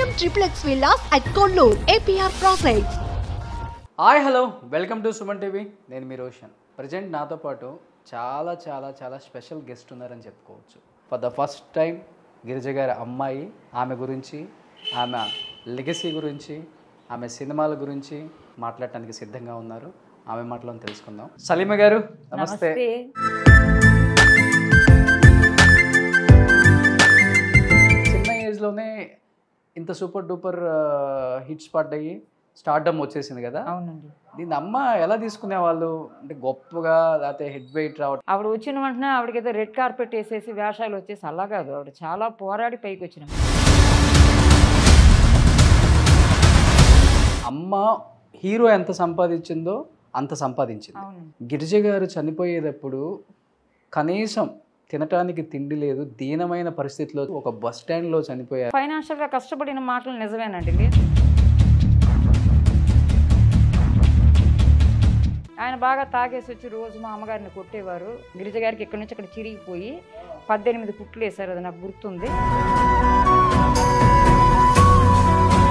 Premium Triplex Villas at Kollur, APR Projects. Hi hello welcome to Suman TV. నేను మీ Roshan. Present నాతో పాటు చాలా special guest ఉన్నారని చెప్పుకోవచ్చు. For the first time Girija గారి అమ్మాయి, ఆమె గురించి, ఆమె లెగసీ గురించి, ఆమె సినిమాల గురించి మాట్లాడటానికి సిద్ధంగా ఉన్నారు. ఆమె మాటలను తెలుసుకుందాం. సలీమ గారు నమస్తే. చిన్న ఏజ్లోనే ఇంత సూపర్ డూపర్ హిట్స్ పడ్డాయి, స్టార్డమ్ వచ్చేసింది కదా. అవునండి. దీని అమ్మ ఎలా తీసుకునే వాళ్ళు? అంటే గొప్పగా, లేకపోతే హెడ్ వెయిట్ రావడం? ఆవిడ వచ్చిన వెంటనే ఆవిడకైతే రెడ్ కార్పెట్ వేసేసి వేషాలు వచ్చేసి అలా కాదు, ఆవిడ చాలా పోరాడి పైకి వచ్చిన అమ్మ హీరో ఎంత సంపాదించిందో అంత సంపాదించింది. గిరిజ గారు చనిపోయేటప్పుడు కనీసం తినటానికి తిండి లేదు, దీనమైన పరిస్థితిలో ఒక బస్ స్టాండ్లో చనిపోయారు. ఫైనాన్షియల్గా కష్టపడిన మాటలు నిజమేనండి. ఆయన బాగా తాగేసి వచ్చి రోజు మా అమ్మగారిని కొట్టేవారు. గిరిజ గారికి ఇక్కడి నుంచి అక్కడ చిరిగిపోయి 18 కుట్లు వేశారు, అది నాకు గుర్తుంది.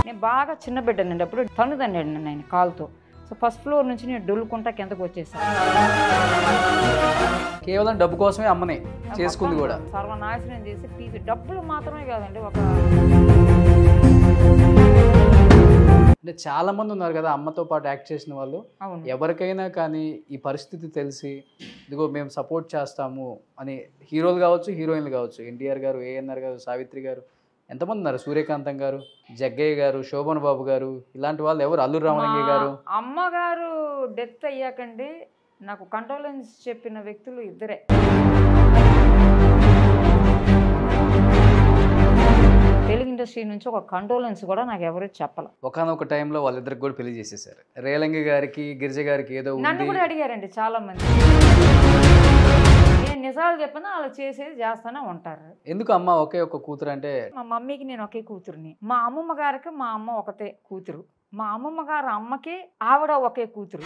నేను బాగా చిన్న బిడ్డనండి, అప్పుడు తన్నుదండి నన్ను ఆయన కాలుతో. సో ఫస్ట్ ఫ్లోర్ నుంచి నేను డొల్లుకుంటా కిందకు వచ్చేసాను. కేవలం డబ్బు కోసమే అమ్మని చేసుకుంది కూడా. సర్వనాశనం చేసి పీజీ డబ్బులు మాత్రమే కాదండి, ఒక అంటే చాలా మంది ఉన్నారు కదా అమ్మతో పాటు యాక్ట్ చేసిన వాళ్ళు. ఎవరికైనా కానీ ఈ పరిస్థితి తెలిసి ఇదిగో మేము సపోర్ట్ చేస్తాము అని, హీరోలు కావచ్చు, హీరోయిన్లు కావచ్చు, ఎన్టీఆర్ గారు, ఏఎన్ఆర్ గారు, సావిత్రి గారు, ఎంతమంది ఉన్నారు, సూర్యకాంతం గారు, జగ్గయ్య గారు, శోభన్ బాబు గారు, ఇలాంటి వాళ్ళు ఎవరు, అల్లు రామలింగ గారు. అమ్మగారు డెత్ అయ్యాకండి నాకు కండోలెన్స్ చెప్పిన వ్యక్తులు ఇద్దరే. తెలుగు ఇండస్ట్రీ నుంచి ఒక కండోలెన్స్ కూడా నాకు ఎవరు చెప్పాలి. ఒకనొక టైంలో వాళ్ళిద్దరికి కూడా పెళ్లి చేసేసారు. రేలంగి గారికి, గిరిజ గారికి ఏదో నన్ను కూడా అడిగారండి చాలా మంది. నేను నిజాలు చెప్పినా అలా చేసేది చేస్తానే ఉంటారు. ఎందుకు అమ్మ ఒకే ఒక కూతురు అంటే? మా మమ్మీకి నేను ఒకే కూతురుని, మా అమ్మమ్మ గారికి మా అమ్మ ఒకటే కూతురు, మా అమ్మమ్మ గారు అమ్మకి ఆవిడ ఒకే కూతురు.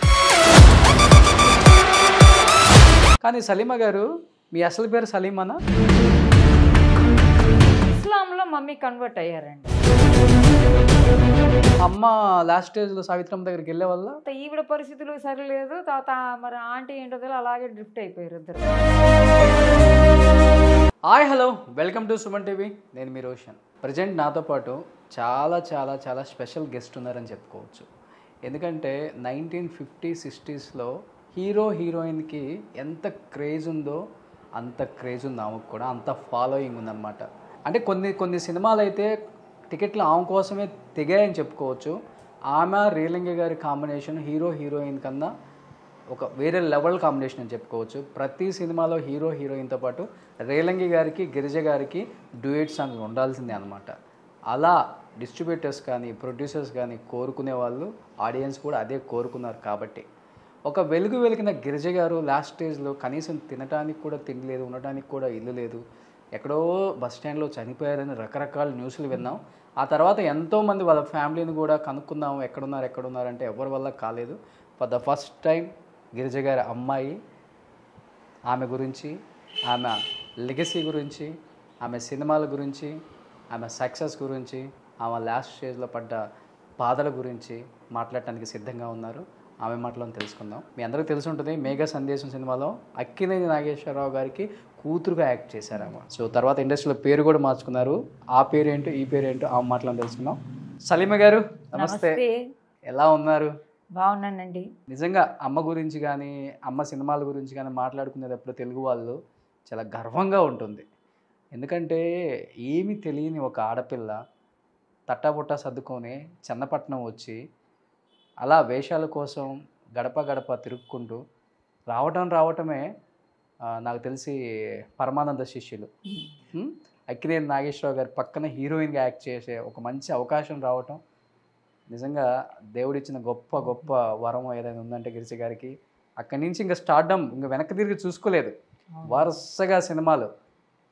కానీ సలీమ గారు మీ అసలు పేరు సలీమానా? ఇస్లాంలో మమ్మీ కన్వర్ట్ అయ్యారండి. అమ్మ లాస్ట్ స్టేజ్లో సావిత్రమ్మ దగ్గరికి వెళ్ళే వల్ల ఈవిడ పరిస్థితులు సరిలేదు, తర్వాత మరి ఆంటీ ఏంటో అలాగే డ్రిఫ్ట్ అయిపోయారు ఇద్దరు. Hi hello welcome to Suman TV. నేను మీ రోషన్. ప్రజెంట్ నాతో పాటు చాలా స్పెషల్ గెస్ట్ ఉన్నారని చెప్పుకోవచ్చు. ఎందుకంటే 1950s-60sలో హీరో హీరోయిన్కి ఎంత క్రేజ్ ఉందో అంత క్రేజ్ ఉంది ఆమెకు కూడా, అంత ఫాలోయింగ్ ఉందన్నమాట. అంటే కొన్ని సినిమాలు అయితే టికెట్లు ఆమె కోసమే తెగాయని చెప్పుకోవచ్చు. ఆమె రేలంగి గారి కాంబినేషన్ హీరో హీరోయిన్ కన్నా ఒక వేరే లెవెల్ కాంబినేషన్ అని చెప్పుకోవచ్చు. ప్రతి సినిమాలో హీరో హీరోయిన్తో పాటు రేలంగి గారికి, గిరిజ గారికి డ్యూయట్ సాంగ్స్ ఉండాల్సిందే అనమాట. అలా డిస్ట్రిబ్యూటర్స్ కానీ, ప్రొడ్యూసర్స్ కానీ కోరుకునే వాళ్ళు, ఆడియన్స్ కూడా అదే కోరుకున్నారు. కాబట్టి ఒక వెలిగిన గిరిజ గారు లాస్ట్ స్టేజ్లో కనీసం తినడానికి కూడా తిండి లేదు, ఉండటానికి కూడా ఇల్లు లేదు, ఎక్కడో బస్ స్టాండ్లో చనిపోయారని రకరకాల న్యూస్లు విన్నాం. ఆ తర్వాత ఎంతోమంది వాళ్ళ ఫ్యామిలీని కూడా కనుక్కున్నాము, ఎక్కడున్నారంటే ఎవరి వల్ల కాలేదు. For the first time Girija గారి అమ్మాయి, ఆమె గురించి, ఆమె లెగసీ గురించి, ఆమె సినిమాల గురించి, ఆమె సక్సెస్ గురించి, ఆమె లాస్ట్ స్టేజ్లో పడ్డ బాధల గురించి మాట్లాడటానికి సిద్ధంగా ఉన్నారు. ఆమె మాటలను తెలుసుకుందాం. మీ అందరికీ తెలిసి ఉంటుంది, మేఘ సందేశం సినిమాలో అక్కినేని నాగేశ్వరరావు గారికి కూతురుగా యాక్ట్ చేశారు ఆమె. సో తర్వాత ఇండస్ట్రీలో పేరు కూడా మార్చుకున్నారు. ఆ పేరేంటో ఈ పేరేంటో ఆమె మాటలను తెలుసుకుందాం. సలీమ గారు నమస్తే, ఎలా ఉన్నారు? బాగున్నానండి. నిజంగా అమ్మ గురించి కానీ, అమ్మ సినిమాల గురించి కానీ మాట్లాడుకునేటప్పుడు తెలుగు వాళ్ళు చాలా గర్వంగా ఉంటుంది. ఎందుకంటే ఏమీ తెలియని ఒక ఆడపిల్ల తట్టాబుట్టా సర్దుకొని చెన్నపట్నం వచ్చి అలా వేషాల కోసం గడప గడప తిరుక్కుంటూ రావటమే నాకు తెలిసి పరమానంద శిష్యులు అక్కినేని నాగేశ్వరరావు గారి పక్కన హీరోయిన్గా యాక్ట్ చేసే ఒక మంచి అవకాశం రావటం నిజంగా దేవుడిచ్చిన గొప్ప వరం ఏదైనా ఉందంటే గిరిజ గారికి. అక్కడి నుంచి ఇంకా స్టార్డమ్, ఇంకా వెనక్కి తిరిగి చూసుకోలేదు. వరుసగా సినిమాలు,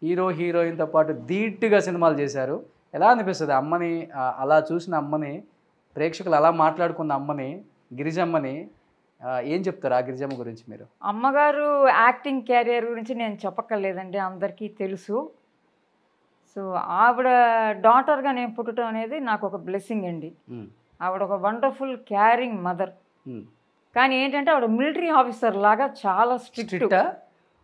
హీరో హీరోయిన్తో పాటు ధీటుగా సినిమాలు చేశారు. ఎలా అనిపిస్తుంది అమ్మని అలా చూసిన అమ్మని, ప్రేక్షకులు అలా మాట్లాడుకున్న అమ్మని, గిరిజమ్మని ఏం చెప్తారు ఆ గిరిజమ్మ గురించి మీరు? అమ్మగారు యాక్టింగ్ క్యారియర్ గురించి నేను చెప్పక్కర్లేదండి, అందరికీ తెలుసు. సో ఆవిడ డాటర్గా నేను పుట్టడం అనేది నాకు ఒక బ్లెస్సింగ్ అండి. ఆవిడ ఒక వండర్ఫుల్ క్యారింగ్ మదర్. కానీ ఏంటంటే ఆవిడ మిలిటరీ ఆఫీసర్ లాగా చాలా స్ట్రిక్ట్.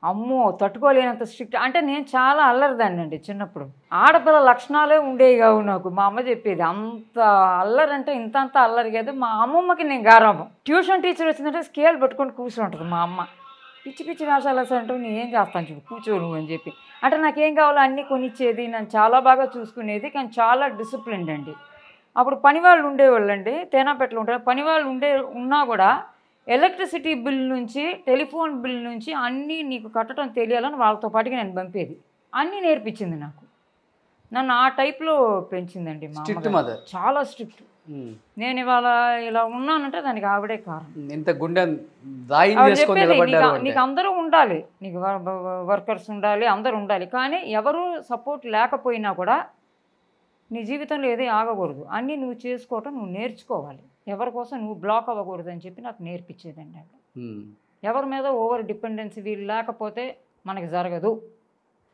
అమ్మో తట్టుకోలేనంత స్ట్రిక్ట్. అంటే నేను చాలా అల్లరిదాన్ని అండి చిన్నప్పుడు. ఆడపిల్ల లక్షణాలే ఉండేవి కావు నాకు. మా అమ్మ చెప్పేది అంత అల్లరి అంటే ఇంత అల్లరి కాదు. మా అమ్మమ్మకి నేను గారాబం. ట్యూషన్ టీచర్ వచ్చిందంటే స్కేల్ పట్టుకొని కూర్చుంటుంది మా అమ్మ. పిచ్చి పిచ్చి వేషాలు అంటే నేను ఏం చేస్తాను చూడు కూర్చో నువ్వు అని చెప్పి. అంటే నాకేం కావాలో అన్నీ కొనిచ్చేది, నన్ను చాలా బాగా చూసుకునేది. కానీ చాలా డిసిప్లిన్డ్ అండి. అప్పుడు పనివాళ్ళు ఉండేవాళ్ళు అండి, తేనాపేటలో ఉంటారు. పనివాళ్ళు ఉన్నా కూడా ఎలక్ట్రిసిటీ బిల్ నుంచి టెలిఫోన్ బిల్ నుంచి అన్నీ నీకు కట్టడం తెలియాలని వాళ్ళతో పాటుగా నేను పంపేది. అన్నీ నేర్పించింది నాకు. నన్ను ఆ టైప్లో పెంచిందండి మా అమ్మ. చాలా స్ట్రిక్ట్. నేను ఇవాళ ఇలా ఉన్నానంటే దానికి ఆవిడే కారణం. ఇంత గుండె నీకు అందరూ ఉండాలి, నీకు వర్కర్స్ ఉండాలి, అందరూ ఉండాలి. కానీ ఎవరు సపోర్ట్ లేకపోయినా కూడా నీ జీవితంలో ఏది ఆగకూడదు. అన్నీ నువ్వు చేసుకోవటం నువ్వు నేర్చుకోవాలి. ఎవరి కోసం నువ్వు బ్లాక్ అవ్వకూడదు అని చెప్పి నాకు నేర్పించేదండి. ఎవరి మీద ఓవర్ డిపెండెన్సీ వీళ్ళు లేకపోతే మనకి జరగదు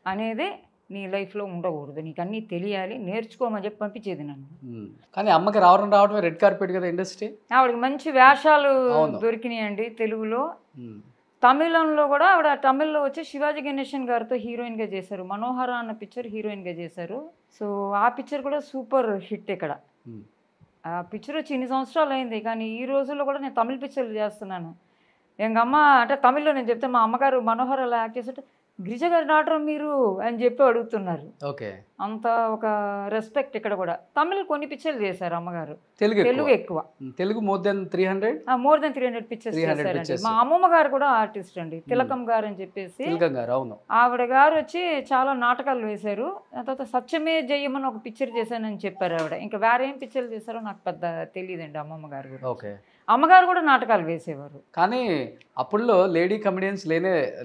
అనేది నీ లైఫ్లో ఉండకూడదు. నీకు అన్నీ తెలియాలి, నేర్చుకోమని చెప్పి పంపించేది నన్ను. కానీ అమ్మకి రావడమే రెడ్ కార్పెట్ కదా ఇండస్ట్రీ. ఆవిడకి మంచి వేషాలు దొరికినాయండి తెలుగులో. తమిళంలో కూడా ఆవిడ తమిళ్లో వచ్చి శివాజీ గణేశన్ గారితో హీరోయిన్గా చేశారు. మనోహర అన్న పిక్చర్ హీరోయిన్గా చేశారు. సో ఆ పిక్చర్ కూడా సూపర్ హిట్ ఇక్కడ. ఆ పిక్చర్ వచ్చి ఇన్ని సంవత్సరాలు అయింది, కానీ ఈ రోజుల్లో కూడా నేను తమిళ పిక్చర్లు చేస్తున్నాను. ఎంగమ్మ అంటే తమిళ్లో నేను చెప్తే మా అమ్మగారు మనోహర్ అలా యాక్ట్ చేస్తుంటే గిరిజ గారి డాక్టర్ మీరు అని చెప్పి అడుగుతున్నారు. ఓకే, అంత ఒక రెస్పెక్ట్ ఇక్కడ కూడా. తమిళ్ కొన్ని పిక్చర్లు చేశారు అమ్మగారు, తెలుగు ఎక్కువ. తెలుగు మోర్ దెన్ 300 పిక్చర్స్ చేశారండి. మా అమ్మమ్మ గారు కూడా ఆర్టిస్ట్ అండి, తిలకం గారు అని చెప్పేసి. ఆవిడ గారు వచ్చి చాలా నాటకాలు వేశారు. తర్వాత సత్యమే జయమని ఒక పిక్చర్ చేశానని చెప్పారు ఆవిడ. ఇంకా వేరే ఏం పిక్చర్లు చేశారో నాకు పెద్ద తెలియదండి అమ్మమ్మ గారు కూడా. ఓకే, అమ్మగారు కూడా నాటకాలు వేసేవారు. కానీ అప్పుడులో లేడీ కమెడియన్స్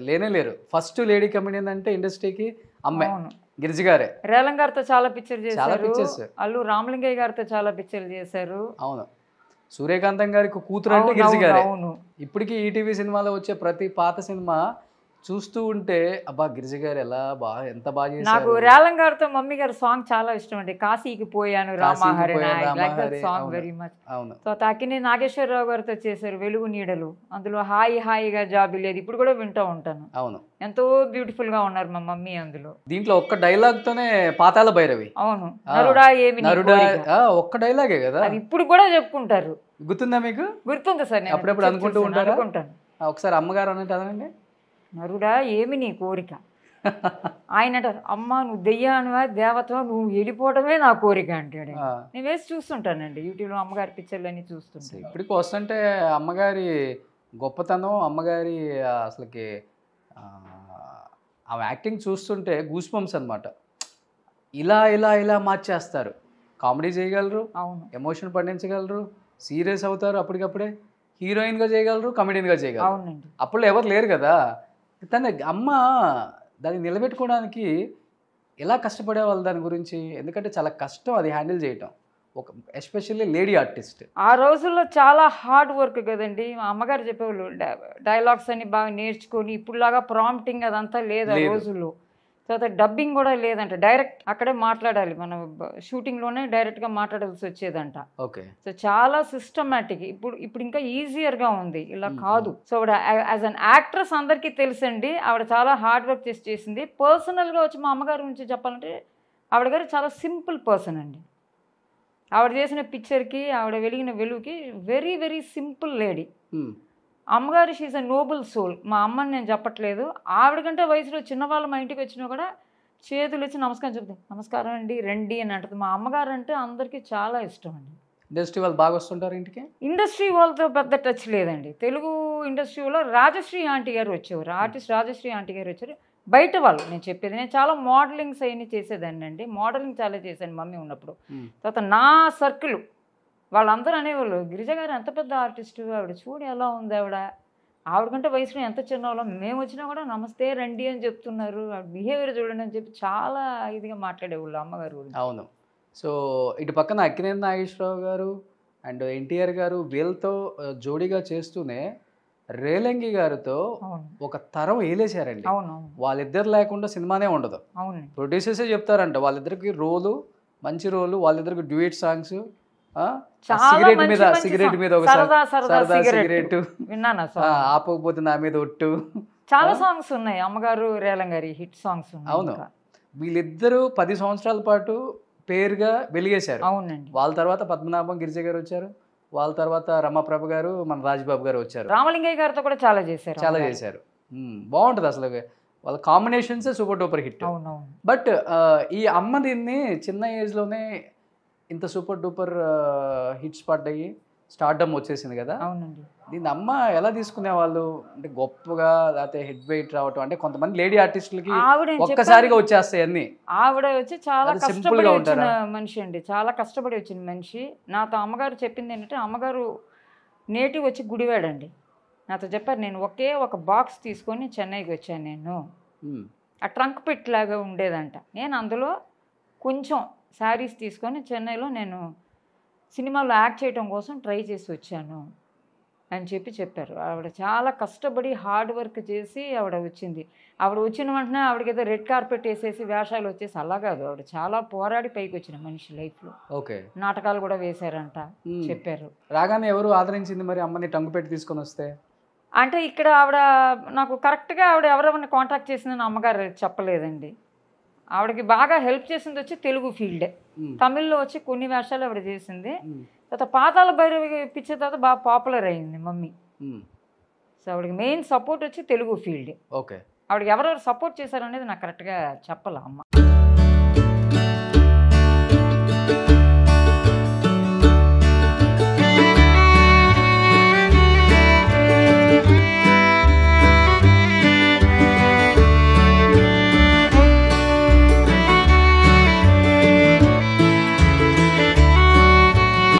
లేనే లేరు. ఫస్ట్ లేడీ కమెడియన్ అంటే ఇండస్ట్రీకి అమ్మాయి గిరిజ గారే. రేలం గారితో చాలా పిక్చర్ చేశారు, అల్లు రామలింగయ్య గారితో చాలా పిక్చర్లు చేశారు. అవును, సూర్యకాంతం గారికి కూతురు అంటే గిరిజ గారే. ఇప్పటికీ ఈటీవీ సినిమాలో వచ్చే ప్రతి పాత సినిమా చూస్తూ ఉంటే అబ్బా గిరిజ గారు ఎంత బాగా చేశారు. నాకు రేలం గారితో మమ్మీ గారి సాంగ్ చాలా ఇష్టం అండి. కాశీకి పోయాను Ramahari, song very much. So Akkineni Nageswara Rao గారితో చేశారు వెలుగు నీడలు. అందులో హాయి హాయిగా జాబి లేదు, ఇప్పుడు కూడా వింటూ ఉంటాను. అవును, ఎంతో బ్యూటిఫుల్ గా ఉన్నారు మా మమ్మీ అందులో. దీంట్లో ఒక్క డైలాగ్ తోనే పాతాళ భైరవి. అవును, నరుడా ఏమి ఒక్క డైలాగే కదా, అది ఇప్పుడు కూడా చెప్పుకుంటారు. గుర్తుందా మీకు? గుర్తుంది సార్, నేను అప్పుడప్పుడు అనుకుంటూ ఉంటాను. ఒకసారి అమ్మగారు అన్నట్టు నరుడా ఏమి నీ కోరిక. ఆయన అంటారు అమ్మ నువ్వు దెయ్యానువా దేవతవా, నువ్వు వెళ్ళిపోవడమే నా కోరిక అంటాడు. నేను వేసి చూస్తుంటానండి యూట్యూబ్లో అమ్మగారి పిక్చర్లు అన్నీ చూస్తుంటాను. ఇప్పటికి వస్తుంటే అమ్మగారి గొప్పతనం, అమ్మగారి అసలుకి ఆమె యాక్టింగ్ చూస్తుంటే గూస్ బంప్స్ అనమాట. ఇలా ఇలా ఇలా మార్చేస్తారు. కామెడీ చేయగలరు, అవును, ఎమోషన్ పండించగలరు, సీరియస్ అవుతారు, అప్పటికప్పుడే హీరోయిన్గా చేయగలరు, కమెడియన్గా చేయగలరు. అవునండి, అప్పుడు ఎవరు లేరు కదా. తన అమ్మ దాన్ని నిలబెట్టుకోవడానికి ఎలా కష్టపడేవాళ్ళు దాని గురించి, ఎందుకంటే చాలా కష్టం అది హ్యాండిల్ చేయటం, ఒక ఎస్పెషల్లీ లేడీ ఆర్టిస్ట్. ఆ రోజుల్లో చాలా హార్డ్ వర్క్ కదండి. మా అమ్మగారు చెప్పేవాళ్ళు డైలాగ్స్ అన్ని బాగా నేర్చుకొని, ఇప్పుడులాగా ప్రాంప్టింగ్ అదంతా లేదు ఆ రోజుల్లో. తర్వాత డబ్బింగ్ కూడా లేదంట, డైరెక్ట్ అక్కడే మాట్లాడాలి, మన షూటింగ్లోనే డైరెక్ట్గా మాట్లాడాల్సి వచ్చేదంట. ఓకే, సో చాలా సిస్టమేటిక్. ఇప్పుడు ఇంకా ఈజియర్గా ఉంది, ఇలా కాదు. సో ఆవిడ యాజ్ అన్ యాక్ట్రెస్ అందరికీ తెలుసండి, ఆవిడ చాలా హార్డ్ వర్క్ చేసింది. పర్సనల్గా వచ్చి మా అమ్మగారి గురించి చెప్పాలంటే ఆవిడ గారు చాలా సింపుల్ పర్సన్ అండి. ఆవిడ చేసిన పిక్చర్కి, ఆవిడ వెలిగిన వెలుగుకి వెరీ వెరీ సింపుల్ లేడీ. అమ్మగారు షీజ్ అ నోబుల్ సోల్. మా అమ్మని నేను చెప్పట్లేదు, ఆవిడకంటే వయసులో చిన్నవాళ్ళు మా ఇంటికి వచ్చినా కూడా చేతులు ఇచ్చి నమస్కారం చెప్తాను, నమస్కారం అండి రండి అని అంటుంది. మా అమ్మగారు అంటే అందరికీ చాలా ఇష్టం అండి. ఇండస్ట్రీ వాళ్ళు బాగా వస్తుంటారు ఇంటికి. ఇండస్ట్రీ వాళ్ళతో పెద్ద టచ్ లేదండి. తెలుగు ఇండస్ట్రీలో రాజశ్రీ ఆంటీ గారు వచ్చేవారు, ఆర్టిస్ట్ రాజశ్రీ ఆంటీ గారు వచ్చారు. బయట వాళ్ళు నేను చెప్పేది, నేను చాలా మోడలింగ్స్ అవన్నీ చేసేదాన్ని అండి. మోడలింగ్ చాలా చేశాను మమ్మీ ఉన్నప్పుడు. తర్వాత నా సర్కిల్ వాళ్ళందరూ అనేవాళ్ళు గిరిజ గారు ఎంత పెద్ద ఆర్టిస్టు, ఆవిడ చూడు ఎలా ఉంది, ఆవిడకంటే వయసులో ఎంత చిన్నవాళ్ళం, మేము వచ్చినా కూడా నమస్తే రండి అని చెప్తున్నారు, ఆవిడ బిహేవియర్ చూడండి అని చెప్పి చాలా ఇదిగా మాట్లాడేవాళ్ళు అమ్మగారు గురించి. అవును. సో ఇటు పక్కన అక్కినేని నాగేశ్వరరావు గారు అండ్ ఎన్టీఆర్ గారు వీళ్ళతో జోడీగా చేస్తూనే రేలంగి గారితో అవును ఒక తరం ఏలేశారండి. అవును వాళ్ళిద్దరు లేకుండా సినిమానే ఉండదు. అవునండి. ప్రొడ్యూసర్సే చెప్తారంట వాళ్ళిద్దరికి రోలు, మంచి రోలు, వాళ్ళిద్దరికి డ్యూయట్ సాంగ్స్, చాలా సిగరెట్ మంచి మీద మంచి సిగరెట్ song. మీద ఒక సరదా సరదా సరదా సిగరెట్ సిగరెట్, విన్నాను ఆ song. ఆపకపోతే నా మీద ఒట్టు. చాలా సాంగ్స్ ఉన్నాయి అమ్మగారు రేలంగారి హిట్ సాంగ్స్ ఉన్నాయి అవును. ఇంకా. వీళ్ళిద్దరూ 10 సంవత్సరాల పాటు పేరుగా వెలిగేశారు. అవునండి. వాళ్ళ తర్వాత పద్మనాభం గిరిజ గారు వచ్చారు, వాళ్ళ తర్వాత రమాప్రభ గారు, మన రాజ్బాబు గారు వచ్చారు. రామలింగయ్య గారితో కూడా చాలా చేశారు చాలా చేశారు. బాగుంటుంది అసలు వాళ్ళ కాంబినేషన్సే సూపర్ డూపర్ హిట్. అవునవును. బట్ ఈ అమ్మ దీన్ని చిన్న ఏజ్లోనే ఇంత సూపర్ డూపర్ హిట్స్ పడ్డాయి, స్టార్డమ్ వచ్చేసింది కదా. అవునండి. దీన్ని అమ్మ ఎలా తీసుకునేవాళ్ళు అంటే గొప్పగా, లేకపోతే హెడ్ వెయిట్ రావటం అంటే కొంతమంది లేడీ ఆర్టిస్టులకి ఆవిడ ఒక్కసారిగా వచ్చేస్తాయి అన్ని. ఆవిడ వచ్చి చాలా అది simple కష్టపడి గా వచ్చిన ఉంటారా? మనిషి అండి, చాలా కష్టపడి వచ్చిన మనిషి. నాతో అమ్మగారు చెప్పింది ఏంటంటే, అమ్మగారు నేటివ్ వచ్చి గుడివాడండి. నాతో చెప్పారు, నేను ఒకే ఒక బాక్స్ తీసుకొని చెన్నైకి వచ్చాను. నేను ఆ ట్రంక్ పెట్టిలాగా ఉండేదంట. నేను అందులో కొంచెం శారీస్ తీసుకొని చెన్నైలో నేను సినిమాలో యాక్ట్ చేయడం కోసం ట్రై చేసి వచ్చాను అని చెప్పారు. ఆవిడ చాలా కష్టపడి హార్డ్ వర్క్ చేసి ఆవిడ వచ్చింది. ఆవిడ వచ్చిన వెంటనే ఆవిడకి రెడ్ కార్పెట్ వేసేసి వేషాలు వచ్చేసి అలా కాదు, ఆవిడ చాలా పోరాడి పైకి వచ్చిన మనిషి లైఫ్లో. ఓకే. నాటకాలు కూడా వేశారంట చెప్పారు. రాగానే ఎవరు ఆదరించింది మరి అమ్మని టంగు పెట్టి తీసుకొని వస్తే? అంటే ఇక్కడ ఆవిడ నాకు కరెక్ట్గా ఆవిడ ఎవరెవరిని కాంటాక్ట్ చేసిందని అమ్మగారు చెప్పలేదండి. ఆవిడకి బాగా హెల్ప్ చేసింది వచ్చి తెలుగు ఫీల్డే. తమిళ్లో వచ్చి కొన్ని వేషాలు ఆవిడ చేసింది. తర్వాత పాతాళ భైరవి పిక్చర్ తర్వాత బాగా పాపులర్ అయింది మమ్మీ. సో ఆవిడకి మెయిన్ సపోర్ట్ వచ్చి తెలుగు ఫీల్డ్. ఓకే. ఆవిడకి ఎవరెవరు సపోర్ట్ చేశారనేది నాకు కరెక్ట్గా చెప్పాల అమ్మ.